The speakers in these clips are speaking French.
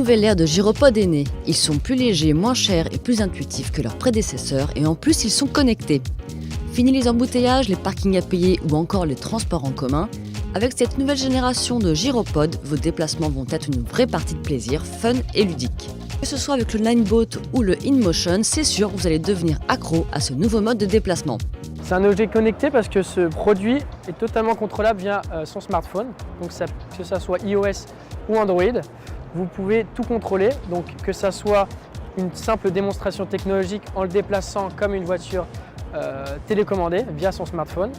nouvelle ère de gyropodes est née. Ils sont plus légers, moins chers et plus intuitifs que leurs prédécesseurs et en plus ils sont connectés. Fini les embouteillages, les parkings à payer ou encore les transports en commun. Avec cette nouvelle génération de gyropodes, vos déplacements vont être une vraie partie de plaisir, fun et ludique. Que ce soit avec le Ninebot ou le InMotion, c'est sûr, vous allez devenir accro à ce nouveau mode de déplacement. C'est un objet connecté parce que ce produit est totalement contrôlable via son smartphone. Donc que ça soit iOS ou Android, vous pouvez tout contrôler. Donc que ça soit une simple démonstration technologique en le déplaçant comme une voiture télécommandée via son smartphone.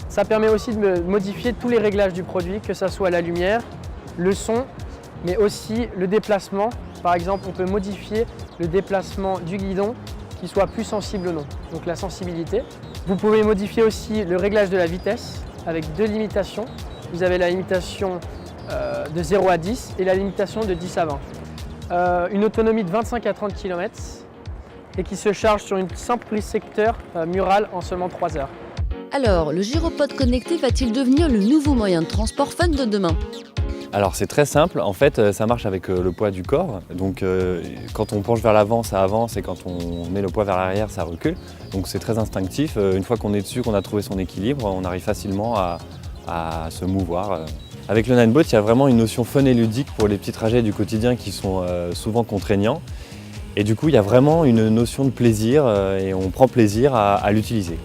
Ça permet aussi de modifier tous les réglages du produit, que ce soit la lumière, le son, mais aussi le déplacement. Par exemple, on peut modifier le déplacement du guidon qui soit plus sensible ou non, donc la sensibilité. Vous pouvez modifier aussi le réglage de la vitesse avec deux limitations. Vous avez la limitation de 0 à 10 et la limitation de 10 à 20. Une autonomie de 25 à 30 km et qui se charge sur une simple prise secteur murale en seulement 3 heures. Alors, le gyropode connecté va-t-il devenir le nouveau moyen de transport fun de demain ? Alors c'est très simple, en fait ça marche avec le poids du corps, donc quand on penche vers l'avant ça avance et quand on met le poids vers l'arrière ça recule, donc c'est très instinctif, une fois qu'on est dessus, qu'on a trouvé son équilibre, on arrive facilement à se mouvoir. Avec le Ninebot il y a vraiment une notion fun et ludique pour les petits trajets du quotidien qui sont souvent contraignants et du coup il y a vraiment une notion de plaisir et on prend plaisir à l'utiliser.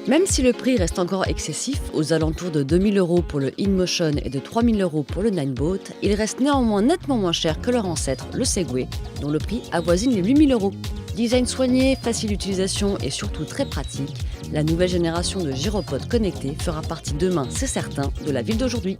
Même si le prix reste encore excessif, aux alentours de 2 000 € pour le InMotion et de 3 000 € pour le Ninebot, il reste néanmoins nettement moins cher que leur ancêtre, le Segway, dont le prix avoisine les 8 000 €. Design soigné, facile d'utilisation et surtout très pratique, la nouvelle génération de gyropodes connectés fera partie demain, c'est certain, de la ville d'aujourd'hui.